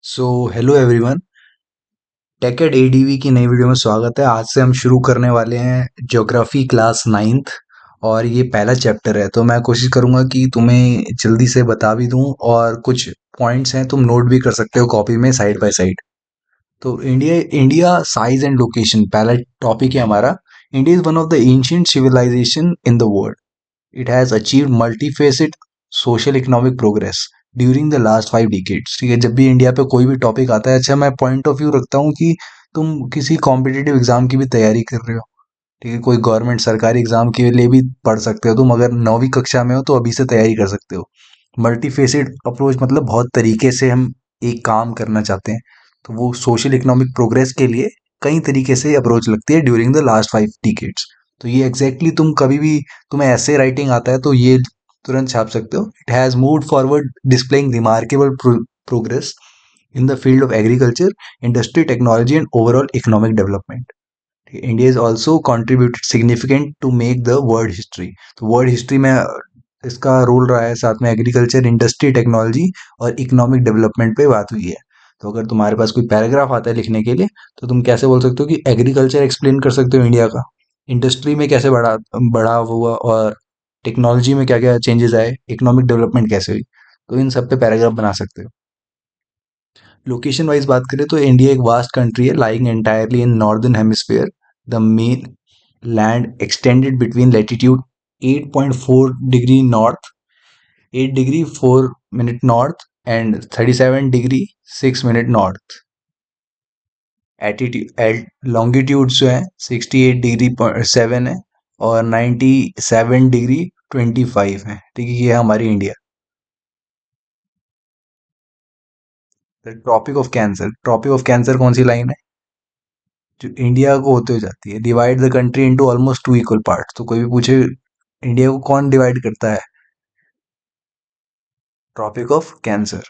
सो hello everyone. Tech ed ADV की नई video में स्वागत है। आज से हम शुरू करने वाले हैं ज्योग्राफी क्लास नाइन्थ और ये पहला चैप्टर है। तो मैं कोशिश करूंगा कि तुम्हें जल्दी से बता भी दूं और कुछ पॉइंट्स हैं तुम नोट भी कर सकते हो कॉपी में साइड बाय साइड। तो India India size and location पहला टॉपिक है हमारा। India is one of the ancient civilisation in the world. It has achieved multifaceted social economic progress during the last 5 decades। ठीक है, जब भी India पे कोई भी टॉपिक आता है, अच्छा मैं पॉइंट ऑफ व्यू रखता हूँ कि तुम किसी कॉम्पिटिटिव एग्जाम की भी तैयारी कर रहे हो। ठीक है, कोई गवर्नमेंट सरकारी एग्जाम के लिए भी पढ़ सकते हो तुम। अगर 9वीं कक्षा में हो तो अभी से तैयारी कर सकते हो। मल्टीफेसिड अप्रोच मतलब बहुत तरीके से हम एक काम करना चाहते हैं, तो वो सोशल इकोनॉमिक प्रोग्रेस के लिए कई तरीके से अप्रोच लगती है ड्यूरिंग द लास्ट 5 डिकेड्स। तो ये एग्जैक्टली तुम कभी भी तुम्हें ऐसे राइटिंग आता है तो ये तुरंत छाप सकते हो। It has moved forward displaying remarkable progress in the field of agriculture, industry, technology and overall economic development. India is also contributed significant to make the world history. तो वर्ल्ड हिस्ट्री में इसका रोल रहा है। साथ में agriculture, industry, technology और economic development पे बात हुई है। तो अगर तुम्हारे पास कोई पैराग्राफ आता है लिखने के लिए तो तुम कैसे बोल सकते हो कि एग्रीकल्चर एक्सप्लेन कर सकते हो इंडिया का, इंडस्ट्री में कैसे बढ़ा बढ़ा हुआ और टेक्नोलॉजी में क्या क्या चेंजेस आए, इकोनॉमिक डेवलपमेंट कैसे हुई। तो इन सब पे पैराग्राफ बना सकते हो। लोकेशन वाइज बात करें तो इंडिया एक वास्ट कंट्री है, lying entirely in northern hemisphere. The main land extended between latitude 8.4 degree north, 8 degree 4 minute north and 37 degree 6 minute north. Attitude longitude जो है 68 डिग्री 7 है और 97 डिग्री 25 है। ठीक है, ये है हमारी India. Tropic of Cancer, Tropic of Cancer कौन सी लाइन है? जो इंडिया को होते हुए जाती है। Divide the country into almost two equal parts. तो कोई भी पूछे इंडिया को कौन डिवाइड करता है? Tropic of Cancer.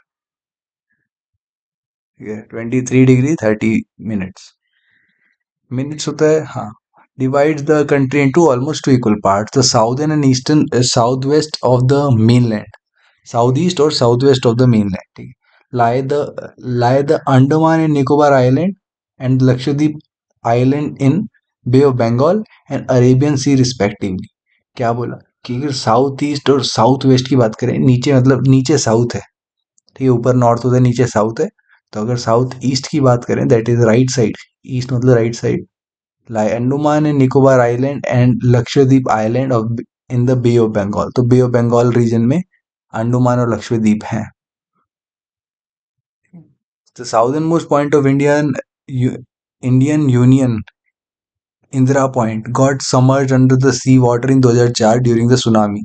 ठीक है, 23 डिग्री 30 मिनट्स। मिनट्स होता है, हाँ। Divides the country into almost two equal parts. The southern and eastern, south west of the mainland, south east और south west of the mainland. ठीक है, lie the Andaman and Nicobar Island and Lakshadweep Island in Bay of Bengal and Arabian Sea respectively। क्या बोला कि अगर south east और south waste की बात करें, नीचे मतलब नीचे साउथ है। ठीक है, ऊपर नॉर्थ होता है, नीचे साउथ है। तो अगर साउथ ईस्ट की बात करें, that is right side. East मतलब right side. Lie Andaman and Nicobar island and Lakshadweep island off in the bay of Bengal. तो बे ऑफ बंगाल रीजन में अंडमान और लक्षद्वीप हैं। The southernmost point of Indian Union, Indira Point, got submerged under the sea water in 2004 during the tsunami।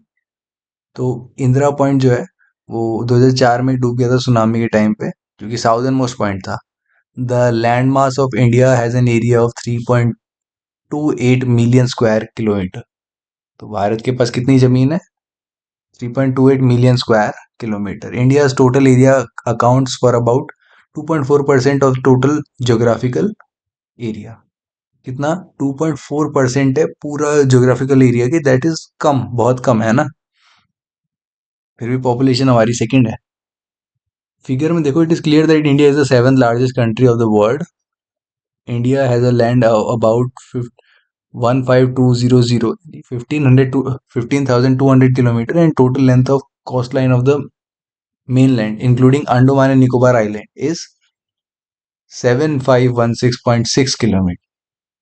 तो Indira point जो है वो 2004 में डूब गया था सुनामी के टाइम पे, जो कि साउदर्न मोस्ट पॉइंट था। The land mass of India has an area of 3.28 million square kilometre. तो भारत के पास कितनी जमीन है? 3.28 million square kilometre. India's total area accounts for about 2.4% of total geographical area. कितना? 2.4% है पूरा ज्योग्राफिकल एरिया की। दैट इज कम, बहुत कम है ना। फिर भी पॉपुलेशन हमारी सेकंड है। फिगर में देखो, it is clear that India is the seventh largest country of the world. India has a land about 15200 1500 to 15,200 kilometre and total length of coastline of the mainland including Andaman and Nicobar Island is 7516.6 kilometre.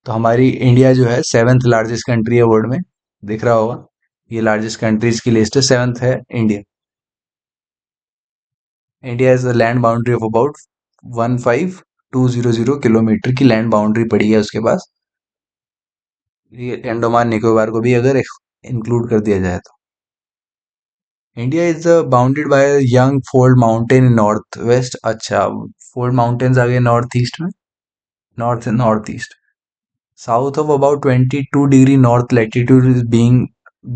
तो हमारी India जो है seventh largest country है world में। दिख रहा होगा, ये लार्जेस्ट कंट्रीज की लिस्ट है, सेवेंथ है India. India is the land boundary of about 15200 kilometre की लैंड बाउंड्री पड़ी है उसके पास। ये अंडमान निकोबार को भी अगर इंक्लूड कर दिया जाए तो। India is bounded by young fold mountain in north west. अच्छा, फोल्ड माउंटेन्स आ गए नॉर्थ ईस्ट में, north east. South of about 22 degree north latitude is being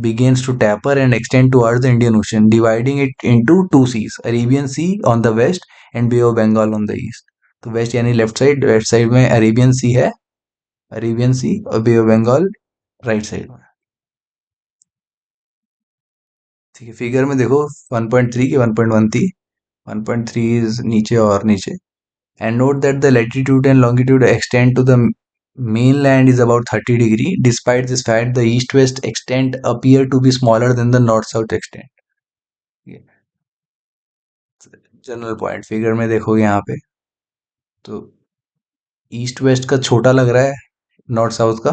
begins to taper and extend towards the Indian Ocean, dividing it into two seas, Arabian Sea on the west and Bay of Bengal on the east। तो waste यानी left side, west side में Arabian सी है, Arabian सी, और बे of Bengal right side में। ठीक है, figure में देखो 1.3 की 1.1 थी। 1.3 इज नीचे और नीचे, And note that the latitude and longitude extend to the mainland is about 30 degree. Despite this fact, the east-west extent appear to be smaller than the north-south extent. ये जनरल पॉइंट फिगर में देखोगे यहाँ पे, तो east west का छोटा लग रहा है, नॉर्थ साउथ का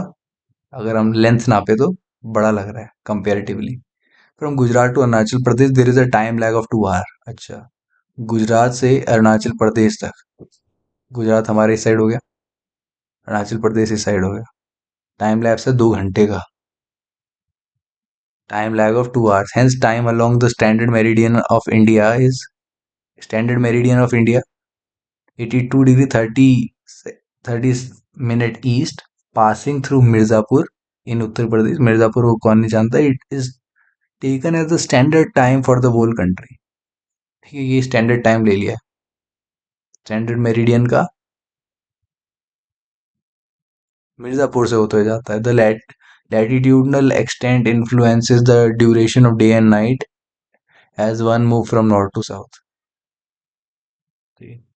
अगर हम लेंथ नापे तो बड़ा लग रहा है comparatively. From Gujarat to Arunachal Pradesh there is a time lag of 2 hour. अच्छा, गुजरात से अरुणाचल प्रदेश तक, गुजरात हमारे इस साइड हो गया, अरुणाचल प्रदेश इस साइड हो गया, टाइम लैप्स है 2 घंटे का. Time lag of 2 hours, hence time along the standard meridian of India 82 degree 30 minute east, passing through Mirzapur in Uttar Pradesh. Mirzapur को कौन नहीं जानता. It is taken as the standard time for the whole country. ठीक है, ये स्टैंडर्ड टाइम ले लिया, standard meridian का मिर्जापुर से होते हुए जाता है. The latitudinal extent influences the duration of day and night as one move from north to south.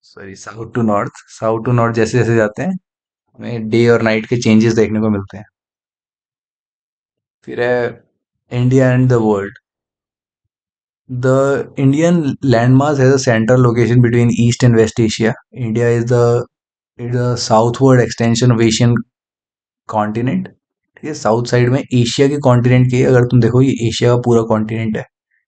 Sorry, south to north जैसे जैसे जाते हैं हमें डे और नाइट के चेंजेस देखने को मिलते हैं. फिर है India and the world. The Indian landmass has a central location between East and West Asia. India is the southward extension of Asian continent. ठीक है, साउथ साइड में एशिया के कॉन्टिनेंट की, अगर तुम देखो ये एशिया का पूरा कॉन्टिनेंट है,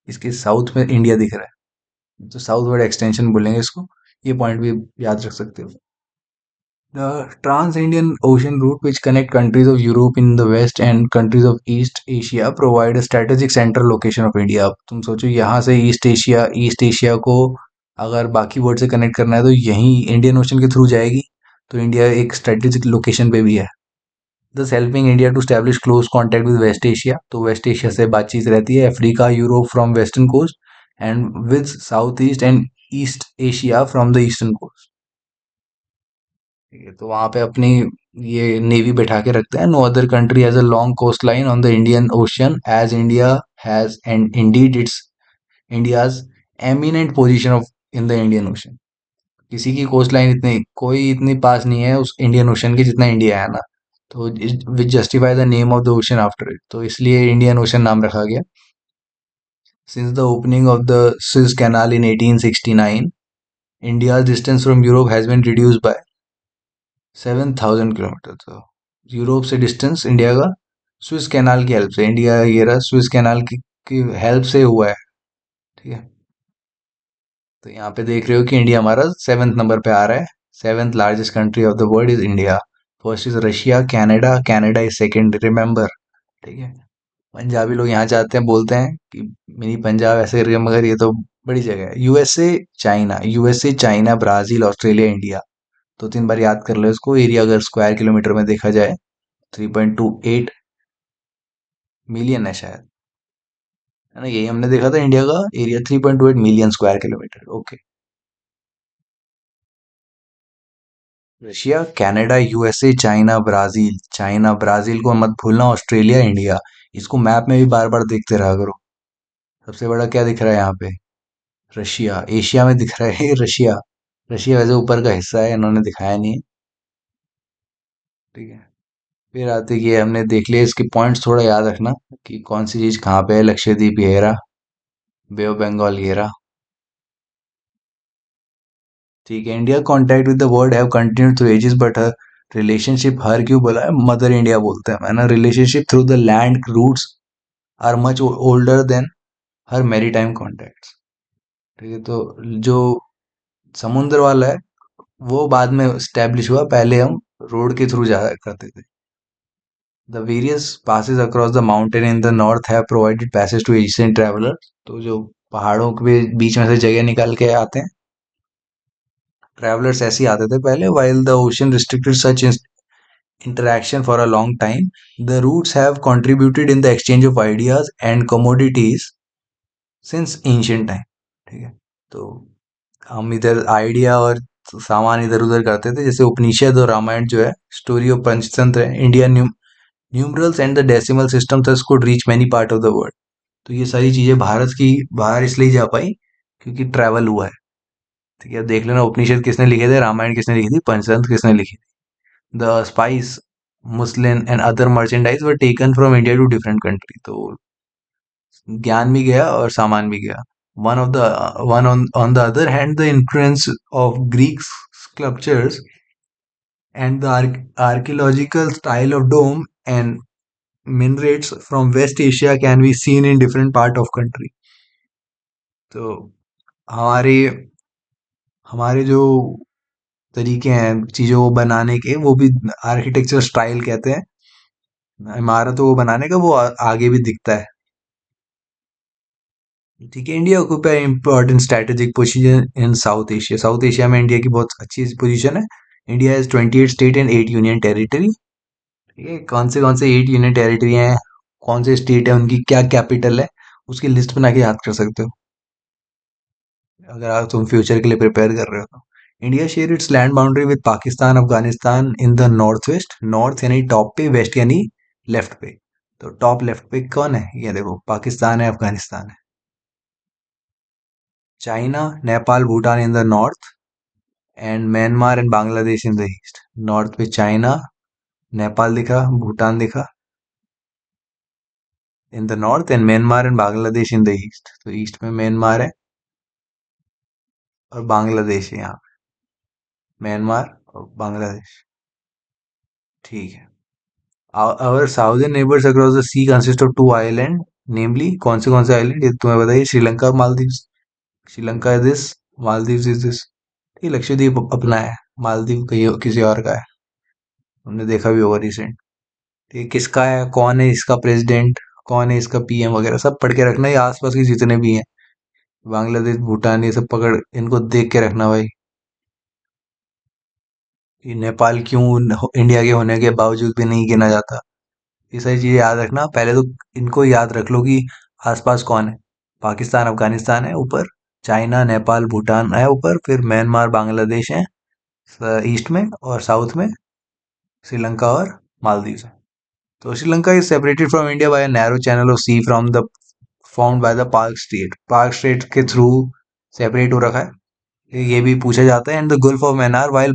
इसके साउथ में इंडिया दिख रहा है, तो साउथवर्ड एक्सटेंशन बोलेंगे इसको. ये पॉइंट भी याद रख सकते हो. The Trans-Indian Ocean route, which connect countries of Europe in the west and countries of East Asia, provide a strategic central location of India. अब तुम सोचो यहाँ से ईस्ट एशिया को अगर बाकी वर्ल्ड से कनेक्ट करना है तो यहीं इंडियन ओशन के थ्रू जाएगी, तो इंडिया एक स्ट्रेटेजिक लोकेशन पे भी है. Thus helping India to establish close contact with West Asia. तो वेस्ट एशिया से बातचीत रहती है, Africa Europe from western coast and with South East and East Asia from the eastern coast. ठीक है, तो वहां पे अपनी ये नेवी बैठा के रखते हैं. No other country has a long coast line on the Indian Ocean as India has, and indeed it's India's eminent position of in the Indian Ocean. किसी की कोस्ट लाइन इतनी कोई इतनी पास नहीं है उस इंडियन ओशन की जितना इंडिया है ना, तो which justify the name of the ocean after it, तो इसलिए इंडियन ओशन नाम रखा गया. Since the opening of the Suez canal in 1869, India's distance from Europe has been reduced by 7,000 kilometre. तो यूरोप से डिस्टेंस इंडिया का Suez canal की help से, इंडिया ये रहा स्विस कैनाल की हेल्प से हुआ है. ठीक है, तो यहाँ पे देख रहे हो कि इंडिया हमारा 7th नंबर पे आ रहा है. 7th largest country of the world is India. First is Russia, Canada is second, remember. ठीक है, पंजाबी लोग यहाँ जाते हैं, बोलते हैं कि मिनी पंजाब ऐसे करके, मगर ये तो बड़ी जगह है. USA China Brazil Australia India. तो 3 बार याद कर लो इसको. एरिया अगर स्क्वायर किलोमीटर में देखा जाए 3.28 मिलियन है शायद, है ना. यही हमने देखा था, इंडिया का area 3.28 million square kilometre. Okay. Russia, Canada, USA, China Brazil को मत भूलना, ऑस्ट्रेलिया इंडिया. इसको मैप में भी बार बार देखते रहा करो. सबसे बड़ा क्या दिख रहा है यहाँ पे, रशिया. एशिया में दिख रहा है रशिया. रशिया वैसे ऊपर का हिस्सा है, इन्होंने दिखाया नहीं है. ठीक है, फिर आते कि हमने देख लिया, इसके पॉइंट्स थोड़ा याद रखना कि कौन सी चीज कहाँ पे है. लक्षद्वीप ये रहा, बे ऑफ बंगाल ये रहा. ठीक है, India contact with the world have continued through ages, but relationship her क्यों बोला है, मदर इंडिया बोलते हैं, है ना. Relationship through the land routes are much older than her maritime contact. ठीक है, तो जो समुद्र वाला है वो बाद में स्टैब्लिश हुआ, पहले हम रोड के थ्रू जा करते थे. The various passes across the mountain in the north have provided passage to ancient travelers. तो जो पहाड़ों के बीच में से जगह निकाल के आते हैं, ट्रैवलर्स ऐसे ही आते थे पहले. while the ocean restricted such interaction for a long time, the routes have contributed in the exchange of ideas and commodities since ancient time. ठीक है, तो हम इधर आइडिया और सामान इधर उधर करते थे. जैसे उपनिषद और रामायण जो है, स्टोरी ऑफ पंचतंत्र है, Indian numerals and the decimal system thus could reach many part of the world. तो ये सारी चीजें भारत की बाहर इसलिए जा पाई क्योंकि ट्रैवल हुआ है. ठीक है, देख लेना उपनिषद किसने लिखे थे, रामायण किसने लिखी थी, पंचतंत्र किसने लिखी थी। The spice, muslin and other merchandise were taken from India to different country. तो ज्ञान भी गया और सामान भी गया। One on the other hand the influence of Greek sculptures and the archaeological style of dome and minarets from West Asia can be seen in different part of country। तो हमारे हमारे जो तरीके हैं चीजों को बनाने के, वो भी आर्किटेक्चर स्टाइल कहते हैं इमारतों को बनाने का, वो आगे भी दिखता है। ठीक है, India occupy important strategic position in south Asia. South Asia में इंडिया की बहुत अच्छी पोजीशन है। India has 28 state and 8 union territory. ठीक है, कौन से 8 यूनियन टेरिटरी हैं, कौन से स्टेट है, उनकी क्या कैपिटल है, उसकी लिस्ट बना के याद कर सकते हो अगर आप तुम फ्यूचर के लिए प्रिपेयर कर रहे हो तो। India share its land boundary with Pakistan Afghanistan in the north west. North यानी टॉप पे, वेस्ट यानी लेफ्ट पे। तो टॉप लेफ्ट पे कौन है, ये देखो पाकिस्तान है, अफगानिस्तान है। China, Nepal, Bhutan in the north and Myanmar and Bangladesh in the east. North पे चाइना, नेपाल दिखा, भूटान दिखा in the north and Myanmar and Bangladesh in the east. तो ईस्ट में म्यांमार है और बांग्लादेश है यहाँ पे, म्यांमार और बांग्लादेश। ठीक है। Our southern neighbors across the sea consist of two island, namely कौन से आइलैंड, ये तुम्हें बताइए। Sri Lanka, Maldives. Sri Lanka is this, Maldives is this. ठीक, लक्षद्वीप अपना है, मालदीव कहीं किसी और का है, हमने देखा भी होगा रिसेंट। ठीक, किसका है, कौन है इसका प्रेसिडेंट, कौन है इसका पीएम वगैरह सब पढ़ के रखना। ये आसपास के जितने भी हैं, बांग्लादेश, भूटान, ये सब पकड़, इनको देख के रखना भाई। ये नेपाल क्यों इंडिया के होने के बावजूद भी नहीं गिना जाता, ये सारी चीजें याद रखना। पहले तो इनको याद रख लो कि आसपास कौन है। पाकिस्तान अफगानिस्तान है ऊपर, चाइना नेपाल भूटान है ऊपर, फिर म्यांमार बांग्लादेश है ईस्ट में, और साउथ में श्रीलंका और मालदीव है। तो Sri Lanka is separated from India by a narrow channel of sea from the found by the Palk strait के थ्रू सेपरेट हो रखा है। ये भी पूछा जाता है। And the gulf of Mannar, while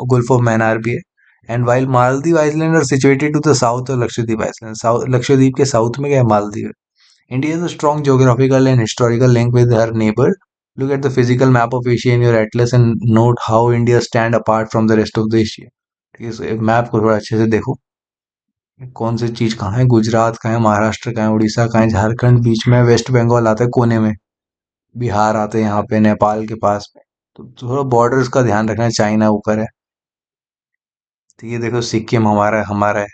gulf of Mannar भी है। And while Maldives island are situated to the south of Lakshadweep island, south Lakshadweep के साउथ में क्या है, Maldives. India has a strong geographical and historical link with her neighbor. Look at the physical map of Asia in your atlas and note how India stand apart from the rest of the Asia। ठीक है, map को थोड़ा अच्छे से देखो, कौन सी चीज कहाँ है, गुजरात कहाँ है, महाराष्ट्र कहाँ है, उड़ीसा कहाँ है, झारखंड बीच में, वेस्ट बंगाल आता है कोने में, बिहार आते हैं यहाँ पे, नेपाल के पास में। तो थोड़ा बॉर्डर्स का ध्यान रखना, चाइना ऊपर है। ठीक है, देखो सिक्किम हमारा है,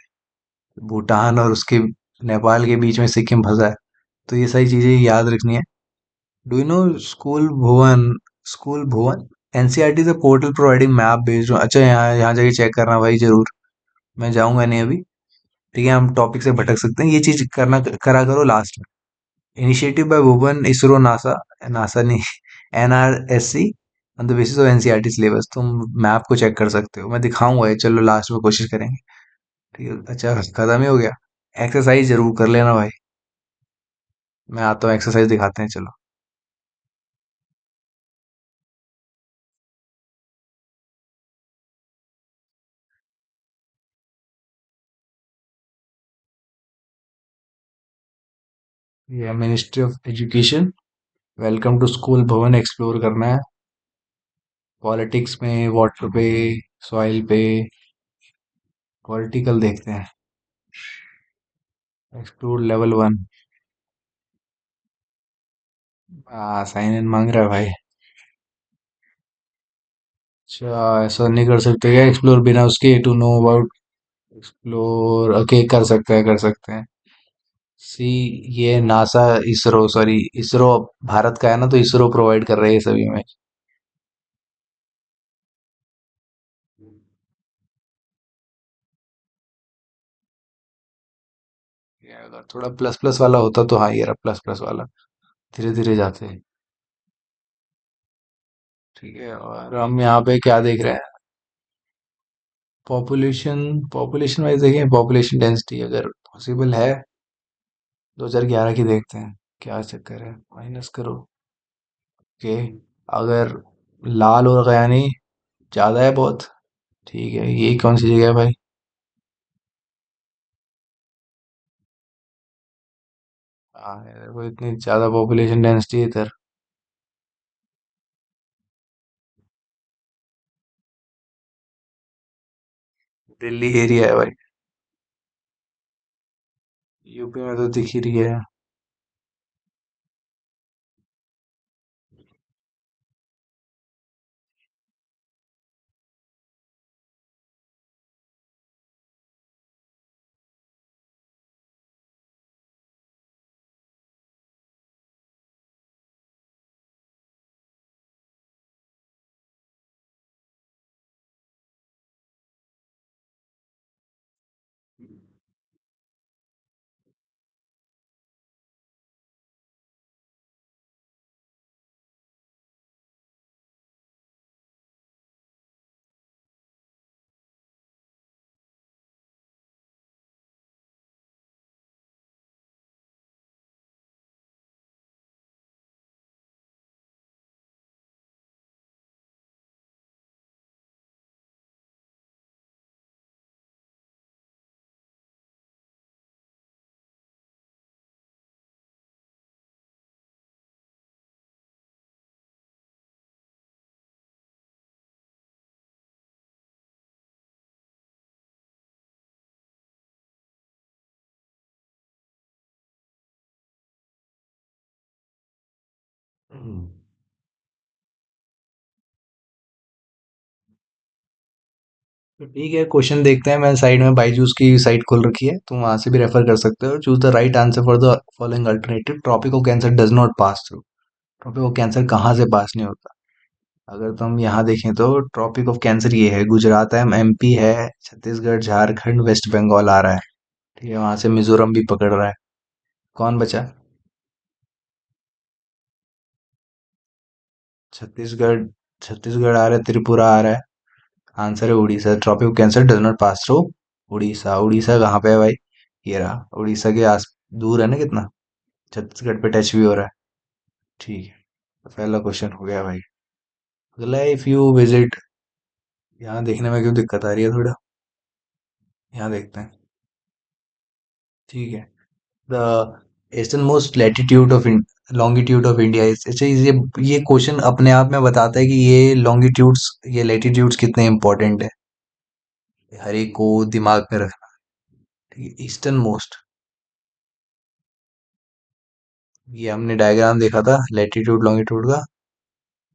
भूटान और उसके नेपाल के बीच में सिक्किम फंसा है। तो ये सारी चीजें याद रखनी है। Do you know school Bhuvan, school Bhuvan NCERT is a portal providing map based. अच्छा, यहाँ यहाँ जाके चेक करना भाई जरूर, मैं जाऊंगा नहीं अभी। ठीक है, हम टॉपिक से भटक सकते हैं, ये चीज करना करा करो लास्ट में। Initiative by Bhuvan, ISRO, NASA, NASA नहीं, NRSC on the basis of NCERT syllabus. तुम मैप को चेक कर सकते हो, मैं दिखाऊंगा ये, चलो लास्ट में कोशिश करेंगे। ठीक है, अच्छा खत्म ही हो गया। एक्सरसाइज जरूर कर लेना भाई, मैं आता हूँ, एक्सरसाइज दिखाते हैं चलो। ये ministry of education, welcome to school भवन एक्सप्लोर करना है। पॉलिटिक्स में वाटर पे, सॉइल पे, पॉलिटिकल देखते हैं। Explore level 1। साइन इन मांग रहा है भाई। अच्छा, ऐसा नहीं कर सकते क्या एक्सप्लोर बिना उसके, to know about explore, okay कर सकते हैं, कर सकते हैं। सी, ये नासा, इसरो, सॉरी इसरो भारत का है ना, तो इसरो प्रोवाइड कर रही है सभी में। ये अगर थोड़ा प्लस प्लस वाला होता तो हाँ, ये रहा प्लस प्लस वाला, धीरे धीरे जाते हैं। ठीक है, और हम यहाँ पे क्या देख रहे हैं, पॉपुलेशन, पॉपुलेशन वाइज देखें, पॉपुलेशन डेंसिटी अगर पॉसिबल है 2011 की देखते हैं, क्या चक्कर है, माइनस करो। ओके, अगर लाल हो गया नहीं, ज्यादा है बहुत। ठीक है, ये कौन सी जगह है भाई? हाँ यार, वो इतनी ज्यादा पॉपुलेशन डेंसिटी है इधर। दिल्ली एरिया है भाई। यूपी में तो दिख ही रही है। हम्म। तो ठीक है, क्वेश्चन देखते हैं। मैं साइड में बाईजूस की साइट खोल रखी है, तुम वहां से भी रेफर कर सकते हो। Choose the right answer for the following alternative. Tropic of Cancer does not pass through. Tropic of Cancer कहाँ से पास नहीं होता? अगर तुम यहाँ देखें तो ट्रॉपिक ऑफ कैंसर ये है, गुजरात है, एमपी है, छत्तीसगढ़, झारखंड, वेस्ट बंगाल आ रहा है। ठीक है, वहां से मिजोरम भी पकड़ रहा है। कौन बचा? छत्तीसगढ़। छत्तीसगढ़ आ रहा है, त्रिपुरा आ रहा है। आंसर है Orissa. Tropic of Cancer does not pass through Orissa. Orissa कहाँ पे है भाई? ये रहा उड़ीसा के आस। दूर है ना कितना? छत्तीसगढ़ पे टच भी हो रहा है। ठीक है, तो पहला क्वेश्चन हो गया भाई। अगला, इफ यू विजिट। यहाँ देखने में क्यों दिक्कत आ रही है थोड़ा? यहाँ देखते हैं। ठीक है। The eastern most latitude of longitude of India is. अच्छा, ये क्वेश्चन अपने आप में बताता है कि ये लॉन्गिट्यूड्स, ये लैटिट्यूड्स कितने इंपॉर्टेंट है। हर एक को दिमाग में रखना। ठीक है, ईस्टर्न मोस्ट। ये हमने डायग्राम देखा था लैटिट्यूड लॉन्गिट्यूड का।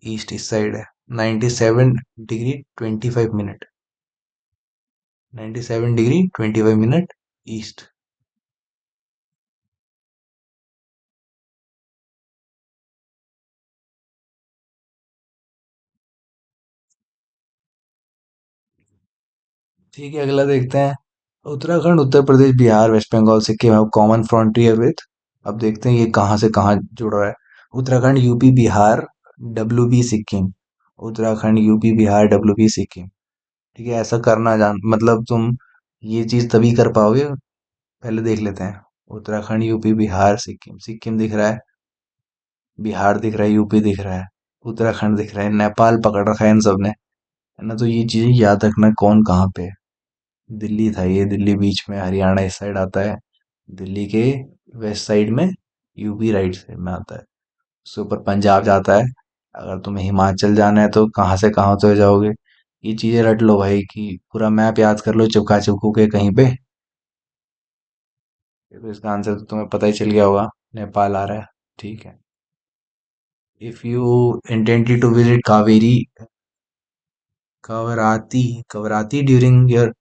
ईस्ट इस साइड है। 97 degree 25 minute. 97 degree 25 minute east. ठीक है, अगला देखते हैं। Uttarakhand, Uttar Pradesh, Bihar, west Bengal, Sikkim common frontier with. अब देखते हैं ये कहाँ से कहाँ जुड़ रहा है। Uttarakhand, UP, Bihar, WB, Sikkim. Uttarakhand, UP, Bihar, WB, Sikkim. ठीक है, ऐसा करना जान मतलब तुम ये चीज तभी कर पाओगे। पहले देख लेते हैं। उत्तराखंड, यूपी, बिहार, सिक्किम। सिक्किम दिख रहा है, बिहार दिख रहा है, यूपी दिख रहा है, उत्तराखंड दिख रहा है, नेपाल पकड़ रखा है इन सब ने, है ना? तो ये चीजें याद रखना कौन कहाँ पे है। दिल्ली था ये, दिल्ली बीच में, हरियाणा इस साइड आता है। दिल्ली के वेस्ट साइड में यूपी राइट साइड में आता है। उसके ऊपर पंजाब जाता है। अगर तुम्हें हिमाचल जाना है तो कहाँ से कहाँ होते हुए जाओगे। ये चीजें रट लो भाई, कि पूरा मैप याद कर लो चिपका चिपकू के कहीं पे। तो इसका आंसर तो तुम्हें पता ही चल गया होगा। नेपाल आ रहा है। ठीक है। If you intently to visit Kaveri, Kavaratti, Kavaratti during your,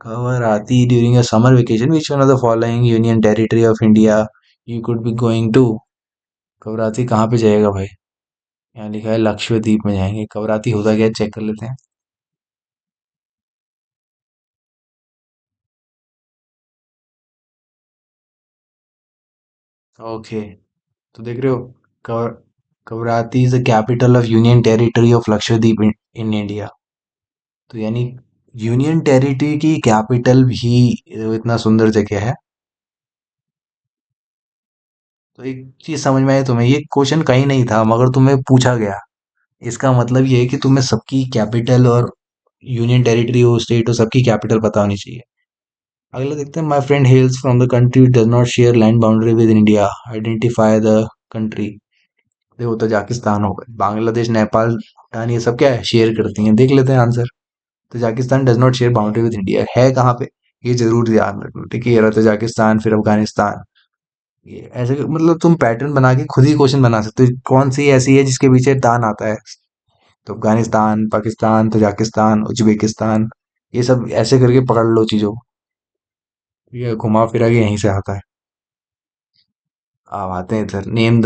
Kavaratti during your summer vacation, which one of the following union territory of India you could be going to. Kavaratti कहाँ पे जाएगा भाई? यहाँ लिखा है लक्षद्वीप में जाएंगे। कवराती होता क्या, चेक कर लेते हैं। ओके, तो देख रहे हो। Cover Kavaratti is the capital of union territory of Lakshadweep in India. तो यानी यूनियन टेरिटरी की कैपिटल भी इतना सुंदर जगह है। तो एक चीज समझ में आई तुम्हें, ये क्वेश्चन कहीं नहीं था मगर तुम्हें पूछा गया। इसका मतलब ये है कि तुम्हें सबकी कैपिटल और यूनियन टेरिटरी हो, स्टेट हो, सबकी कैपिटल पता होनी चाहिए। अगला देखते हैं, my friend हेल्स from the country does not share land boundary with India, identify the country. देखो तजाकिस्तान हो गए, बांग्लादेश, नेपाल, भूटान, ये सब क्या है, शेयर करती हैं। देख लेते हैं answer. Tajikistan does not share boundary with India है कहाँ पे, ये जरूर ध्यान रखना, ठीक है। ये रहा तजाकिस्तान, फिर अफगानिस्तान। ये ऐसे मतलब तुम पैटर्न बना के खुद ही क्वेश्चन बना सकते हो, कौन सी ऐसी है जिसके पीछे दान आता है। तो अफगानिस्तान, पाकिस्तान, तजाकिस्तान, उज्बेकिस्तान, ये सब ऐसे करके पकड़ लो चीजों को। ये घुमा फिरा के यहीं से आता है। अब आते हैं इधर, name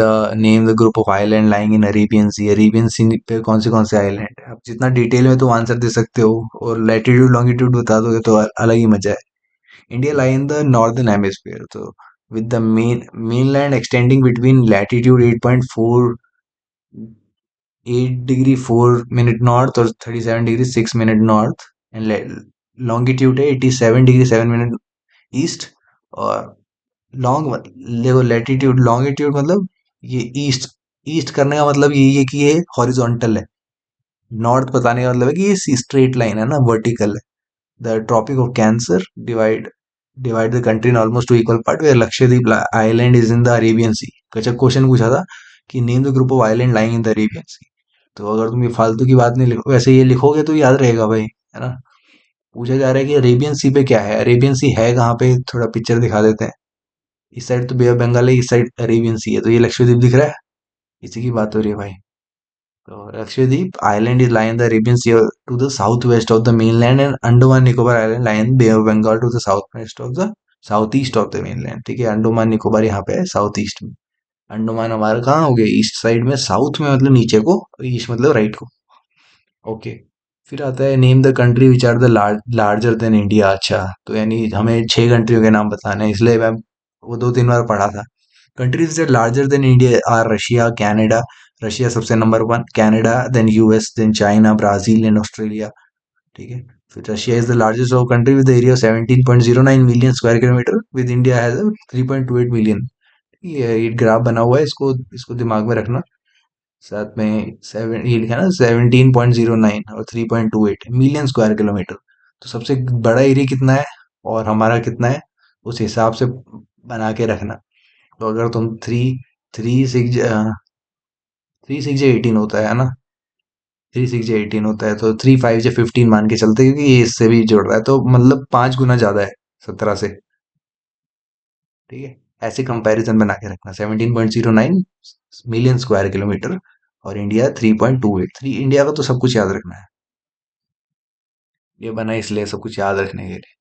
the group of island lying in Arabian sea. Arabian sea पे कौन से आइलैंड है, अब जितना डिटेल में तुम आंसर दे सकते हो और लैटिट्यूड लॉन्गिट्यूड बता दोगे तो अलग ही मजा है। India lie in the northern hemisphere, तो with the mainland extending between latitude 8.4 degree 4 minute north और 37 degree 6 minute north, and longitude है 87 डिग्री 7 मिनट ईस्ट। और लॉन्ग देखो, लेटीट्यूड लॉन्गिट्यूड मतलब ये ईस्ट, ईस्ट करने का मतलब यही है कि ये हॉरिजॉन्टल है। नॉर्थ बताने का मतलब है कि ये स्ट्रेट लाइन है ना, वर्टिकल है। The tropic of cancer divide the country in almost two equal part, where Lakshadweep island is in the Arabian sea. अच्छा, क्वेश्चन पूछा था कि name the group of island lying in the Arabian sea. तो अगर तुम ये फालतू की बात नहीं लिखो, वैसे ये लिखोगे तो याद रहेगा भाई, है ना। पूछा जा रहा है कि अरेबियन सी पे क्या है, अरेबियन सी है कहाँ पे, थोड़ा पिक्चर दिखा देते हैं। इस साइड तो बे ऑफ बंगाल है, इस साइड अरेबियन सी है, तो ये लक्षद्वीप दिख रहा है। इसी की बात हो रही है भाई। तो Lakshadweep island is lie in the Arabian Sea to the south west of the mainland, and Andaman Nicobar island lie in Bay of Bengal to the south west of the south east of the mainland, ठीक है। अंडमान निकोबार यहाँ पे है south east में। अंडमान हमारा कहाँ हो गया, ईस्ट साइड में, साउथ में मतलब नीचे को, ईस्ट मतलब राइट को। ओके। फिर आता है, name the country which are the larger than India. अच्छा, तो यानी हमें 6 कंट्रियों के नाम बताने हैं, इसलिए मैं वो 2-3 बार पढ़ा था। Countries that larger than India are Russia, Canada. Russia सबसे number 1, Canada, then US, then China, Brazil and Australia, ठीक है। फिर Russia is the largest of country with area 17.09 million square kilometre, with India has 3.28 million. ये graph बना हुआ है, इसको इसको दिमाग में रखना। साथ में सेवन, ये लिखा है ना, 17.09 और 3.28 मिलियन स्क्वायर किलोमीटर। तो सबसे बड़ा एरिया कितना है और हमारा कितना है, उस हिसाब से बना के रखना। तो अगर तुम थ्री सिक्स 3 6 18 होता है ना, 3 6 18 होता है, तो 3 5 15 मान के चलते, क्योंकि ये इससे भी जुड़ रहा है, तो मतलब 5 गुना ज्यादा है 17 से, ठीक है। ऐसे कंपैरिजन बना के रखना, 17.09 मिलियन स्क्वायर किलोमीटर और इंडिया 3.28। इंडिया का तो सब कुछ याद रखना है, ये बना इसलिए सब कुछ याद रखने के लिए।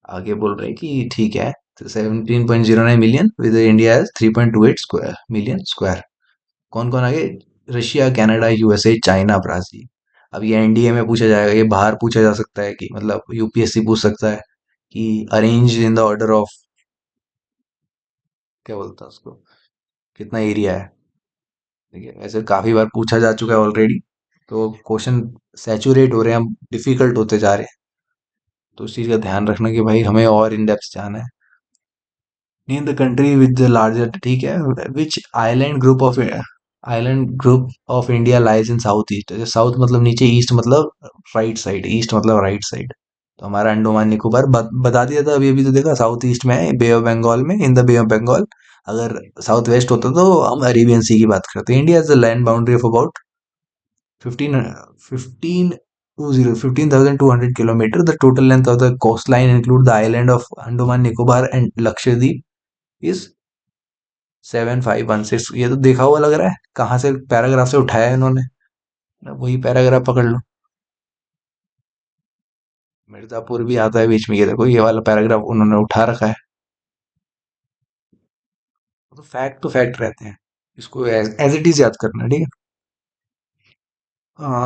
आगे बोल रहे हैं कि ठीक है, तो 17.09 million with India 3.28 square million square. कौन कौन आगे, Russia, Canada, USA, China, Brazil. अब ये एनडीए में पूछा जाएगा, ये बाहर पूछा जा सकता है, कि मतलब यूपीएससी पूछ सकता है कि arrange in the order of, क्या बोलता है उसको, कितना एरिया है, ठीक है। ऐसे काफी बार पूछा जा चुका है ऑलरेडी, तो क्वेश्चन सैचुरेट हो रहे हैं, हम डिफिकल्ट होते जा रहे हैं। तो उस चीज का ध्यान रखना कि भाई हमें और इन डेप्थ जाना है। Name the country with the larger, ठीक है, which island group of India lies in south east. South मतलब नीचे, ईस्ट मतलब राइट साइड, ईस्ट मतलब राइट साइड। तो हमारा अंडमान निकोबार बता दिया था, अभी अभी तो देखा, साउथ ईस्ट में है, बे ऑफ बंगाल में, in the bay of Bengal. अगर साउथ वेस्ट होता तो हम अरेबियन सी की बात करते हैं। India is the land boundary of about 15 15,200 kilometer. The total length of the coastline include the island of Andaman Nicobar and Lakshadweep is 7516। ये तो देखा हुआ लग रहा है, कहाँ से पैराग्राफ से उठाया है इन्होंने, वही पैराग्राफ पकड़ लो। मिर्जापुर भी आता है बीच में, ये देखो, ये वाला पैराग्राफ उन्होंने उठा रखा है। तो फैक्ट रहते हैं, इसको एज इट इज याद करना, ठीक है।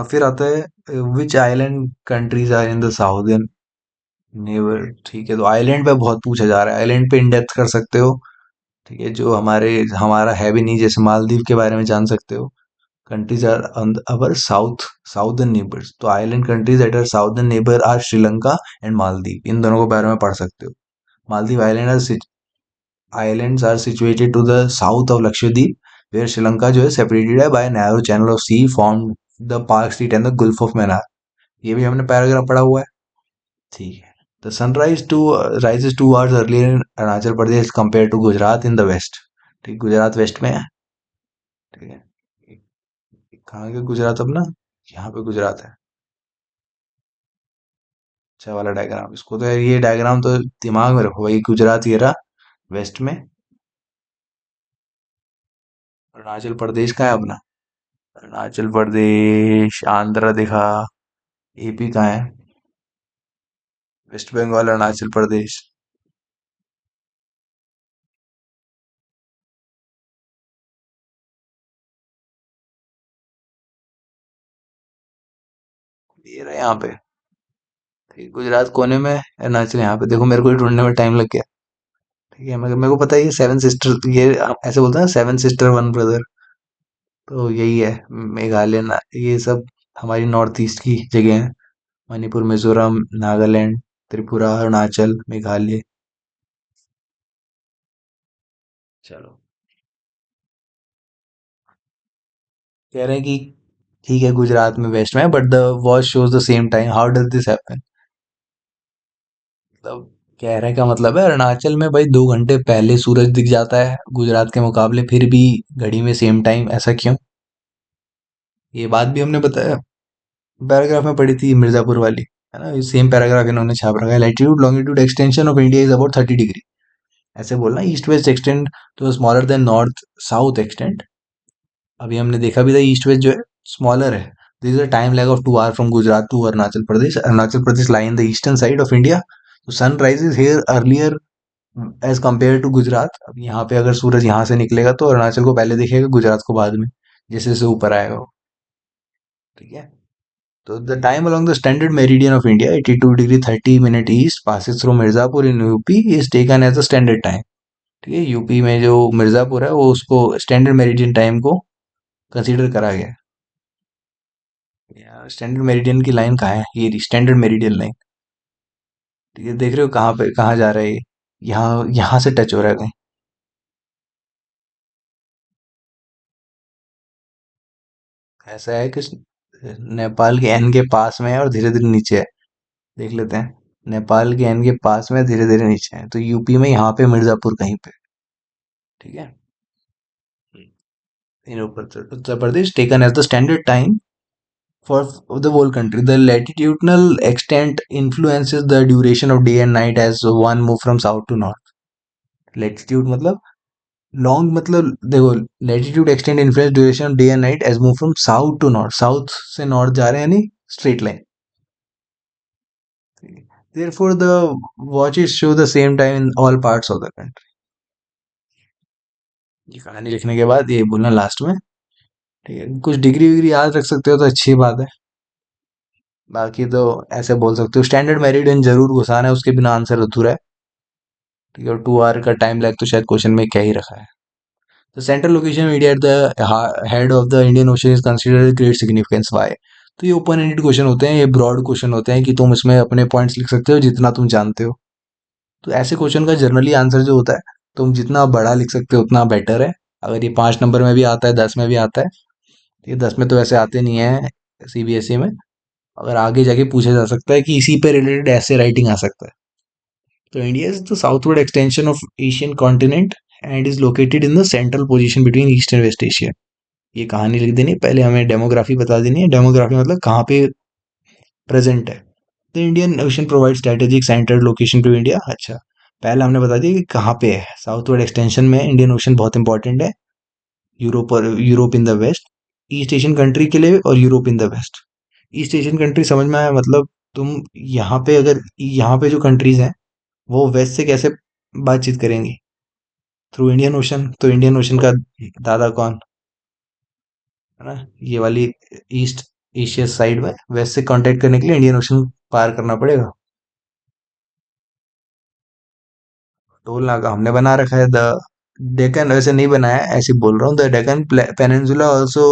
फिर आता है, which island countries are in the southern neighbour, ठीक है। तो आइलैंड पे बहुत पूछा जा रहा है, आइलैंड पे इन डेप्थ कर सकते हो, ठीक है। जो हमारा है भी नहीं, जैसे मालदीव के बारे में जान सकते हो। Countries are our southern neighbours, तो island countries at are southern neighbour are Sri Lanka and Maldives, इन दोनों के बारे में पढ़ सकते हो। Maldives islands are situated to the south of Lakshadweep, where Sri Lanka जो है सेपरेटेड है by narrow channel of sea formed the Palk street and the gulf of Mannar, ये भी हमने पैराग्राफ पढ़ा हुआ है। ठीक है। The sunrise to rises 2 hours earlier in Arunachal Pradesh compare to Gujarat in the west. ठीक, गुजरात वेस्ट में है। ठीक है। कहाँ के गुजरात अपना, यहाँ पे गुजरात है। अच्छा वाला डायग्राम, इसको तो यार, ये डायग्राम तो दिमाग में रखो भाई। गुजरात ये रहा वेस्ट में, अरुणाचल प्रदेश का है अपना। अरुणाचल प्रदेश, आंध्र दिखा, एपी कहाँ है, वेस्ट बंगाल, अरुणाचल प्रदेश। ये रहा यहाँ पे। ठीक है, गुजरात कोने में, अरुणाचल यहाँ पे। देखो मेरे को ही ढूंढने में टाइम लग गया। ठीक है, मगर मेरे को पता है ये सेवन सिस्टर, ये ऐसे बोलते हैं सेवन सिस्टर वन ब्रदर, तो यही है। मेघालय ये सब हमारी नॉर्थ ईस्ट की जगह है। मणिपुर, मिजोरम, नागालैंड, त्रिपुरा, अरुणाचल, मेघालय। चलो, कह रहे हैं कि ठीक है गुजरात में वेस्ट में है, but the watch shows the same time, how does this happen. मतलब कहने का मतलब है अरुणाचल में भाई 2 घंटे पहले सूरज दिख जाता है गुजरात के मुकाबले, फिर भी घड़ी में सेम टाइम, ऐसा क्यों। ये बात भी हमने बताया, पैराग्राफ में पढ़ी थी मिर्जापुर वाली, है ना। सेम पैराग्राफ इन्होंने छाप रखा है। Latitude longitude extension of India is about 30 degree. ऐसे बोलना, ईस्ट वेस्ट एक्सटेंड तो smaller than north south extend. अभी हमने देखा भी था ईस्ट वेस्ट जो है स्मॉलर है। This is a time lag of 2 hour from Gujarat to Arunachal Pradesh. Arunachal Pradesh lie in the eastern side of India, तो sun rises here earlier as compare to Gujarat. अब यहाँ पे अगर सूरज यहाँ से निकलेगा तो अरुणाचल को पहले दिखेगा, गुजरात को बाद में, जैसे जैसे ऊपर आएगा वो। ठीक है। तो the time along the standard meridian of India 82 degree 30 minute east passes through Mirzapur in UP is taken as the standard time. ठीक है, यूपी में जो मिर्जापुर है वो उसको स्टैंडर्ड मेरिडियन टाइम को कंसीडर करा गया है। स्टैंडर्ड मेरिडियन की लाइन कहाँ है, ये स्टैंडर्ड मेरिडियन लाइन। ठीक है, देख रहे हो कहाँ पे कहाँ जा रहा है ये, यहाँ यहाँ से टच हो रहा है कहीं। ऐसा है कि नेपाल के एन के पास में है और धीरे धीरे नीचे है। देख लेते हैं, नेपाल के एन के पास में धीरे धीरे नीचे है, तो यूपी में यहाँ पे मिर्जापुर कहीं पे। ठीक है। In Uttar Pradesh taken as the standard time for the whole country. The latitudinal extent influences the duration of day and night as one move from south to north. Latitude मतलब लॉन्ग, मतलब देखो, latitude extend influence duration of day and night as move from south to north, south से north जा रहे हैं यानी straight line. Therefore the watches show the same time in all parts of the country. ये कहानी लिखने के बाद ये बोलना लास्ट में। ठीक है, कुछ डिग्री विग्री याद रख सकते हो तो अच्छी बात है, बाकी तो ऐसे बोल सकते हो। स्टैंडर्ड मेरिडियन जरूर घुसाना है, उसके बिना आंसर अधूरा है। ठीक है, और 2 आवर का टाइम लैग तो शायद क्वेश्चन में क्या ही रखा है। The central location media at the head of the Indian Ocean is considered great significance, why. तो ये ओपन एंडेड क्वेश्चन होते हैं, ये ब्रॉड क्वेश्चन होते हैं कि तुम इसमें अपने पॉइंट्स लिख सकते हो जितना तुम जानते हो। तो ऐसे क्वेश्चन का जनरली आंसर जो होता है, तुम जितना बड़ा लिख सकते हो उतना बेटर है। अगर ये 5 नंबर में भी आता है, 10 में भी आता है, ये 10 में तो वैसे आते नहीं है सीबीएसई में, अगर आगे जाके पूछा जा सकता है कि इसी पे रिलेटेड ऐसे राइटिंग आ सकता है। तो India is the southward extension of Asian continent and is located in the central position between East and West Asia. ये कहानी लिख देनी है, पहले हमें डेमोग्राफी बता देनी है। डेमोग्राफी मतलब कहाँ पे प्रेजेंट है। The Indian Ocean provide strategic central location to India. अच्छा, पहले हमने बता दिया कि कहाँ पे है, साउथवर्ड एक्सटेंशन में इंडियन ओशन बहुत इंपॉर्टेंट है। यूरोप और Europe in the west, East Asian country के लिए, और Europe in the west. East Asian country समझ में आया, मतलब तुम यहाँ पे अगर यहाँ पे जो कंट्रीज हैं वो वेस्ट से कैसे बातचीत करेंगी, थ्रू इंडियन ओशन। तो इंडियन ओशन का दादा कौन है ना, ये वाली ईस्ट एशिया साइड में वेस्ट से कांटेक्ट करने के लिए इंडियन ओशन पार करना पड़ेगा। टोल नाका हमने बना रखा है। द डेक्कन वैसे नहीं बनाया है, ऐसे बोल रहा हूँ। The Deccan peninsula also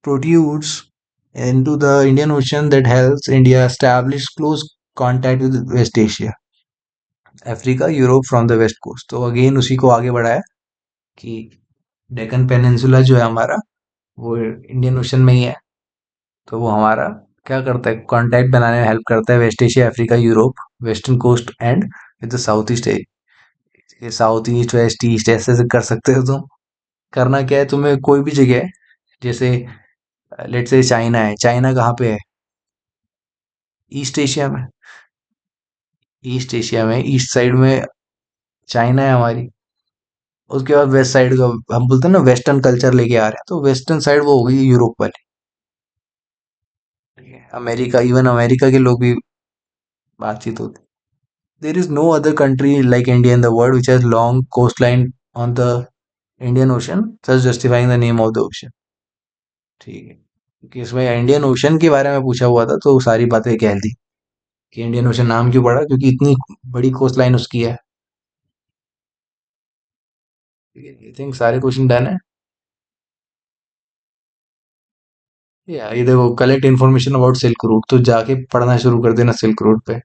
protrudes into the Indian Ocean that helps India establish close contact with West Asia, Africa, Europe from the west coast. तो अगेन उसी को आगे बढ़ाया कि डेक्कन पेनिनसुला जो है हमारा, वो इंडियन ओशन में ही है। तो वो हमारा क्या करता है, कांटेक्ट बनाने में हेल्प करता है West Asia, Africa, Europe, western coast and with the south East. ये साउथ ईस्ट, वेस्ट ईस्ट ऐसे ऐसे कर सकते हो तुम। करना क्या है तुम्हें, कोई भी जगह है, जैसे लेट्स से चाइना है, चाइना कहाँ पे है? ईस्ट एशिया में। ईस्ट एशिया में ईस्ट साइड में चाइना है हमारी। उसके बाद वेस्ट साइड का, हम बोलते हैं ना वेस्टर्न कल्चर लेके आ रहे हैं, तो वेस्टर्न साइड वो होगी यूरोप वाली। ठीक है, अमेरिका, इवन अमेरिका के लोग भी बातचीत होती। There is no other country like India in the world which has long coast line on the Indian Ocean, thus justifying the name of the ocean. ठीक है, क्योंकि इसमें इंडियन ओशन के बारे में पूछा हुआ था तो सारी बातें कह दी कि इंडियन ओशन नाम क्यों पड़ा, क्योंकि इतनी बड़ी कोस्ट लाइन उसकी है। आई थिंक सारे क्वेश्चन डन है। ये देखो, collect information about silk route, तो जाके पढ़ना शुरू कर देना सिल्क रूट पे।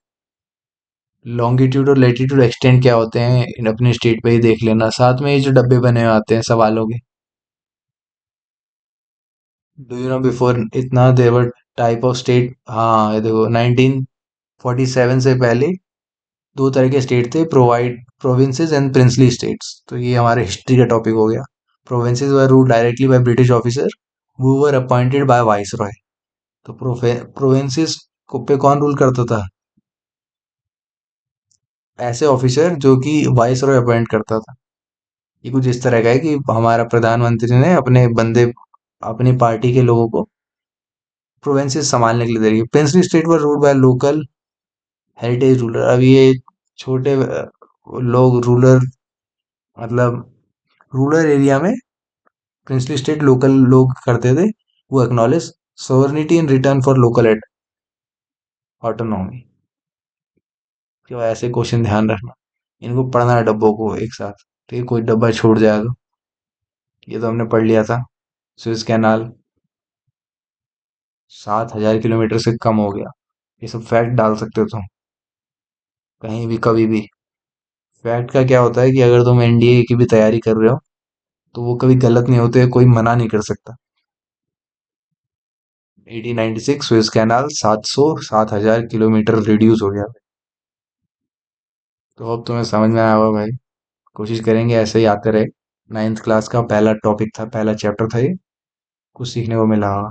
लॉन्गिट्यूड और लेटीट्यूड एक्सटेंड क्या होते हैं अपने स्टेट पे ही देख लेना, साथ में ये जो डब्बे बने हुए आते हैं सवालों के। डू यू नो बिफोर इतना देवर टाइप ऑफ स्टेट, हाँ ये देखो 1947 से पहले दो तरह के स्टेट थे, provide provinces and princely states. तो ये हमारे हिस्ट्री का टॉपिक हो गया। Provinces were ruled directly by British officer who were appointed by viceroy. तो प्रोविंसेस को पे कौन रूल करता था? ऐसे ऑफिसर जो कि वाइसरॉय अपॉइंट करता था। ये कुछ इस तरह का है कि हमारा प्रधानमंत्री ने अपने बंदे, अपनी पार्टी के लोगों को प्रोविंसेस संभालने के लिए दे रही है। Princely state were ruled by local heritage ruler. अब ये छोटे लोग रूलर, मतलब रूरल एरिया में प्रिंसली स्टेट लोकल लोग करते थे, वो acknowledge sovereignty in return for local autonomy. तो ऐसे क्वेश्चन ध्यान रखना, इनको पढ़ना है डब्बों को एक साथ। ठीक है, कोई डब्बा छूट जाए तो। ये तो हमने पढ़ लिया था। स्विस कैनाल 7,000 किलोमीटर से कम हो गया। ये सब फैक्ट डाल सकते हो तुम कहीं भी कभी भी। फैक्ट का क्या होता है कि अगर तुम एनडीए की भी तैयारी कर रहे हो तो वो कभी गलत नहीं होते, कोई मना नहीं कर सकता। 1896 स्विस कैनाल 7,000 किलोमीटर रिड्यूस हो गया। तो अब तुम्हें समझ में आया होगा भाई। कोशिश करेंगे ऐसे ही आते रहे। नाइन्थ क्लास का पहला टॉपिक था, पहला चैप्टर था ये। कुछ सीखने को मिला होगा।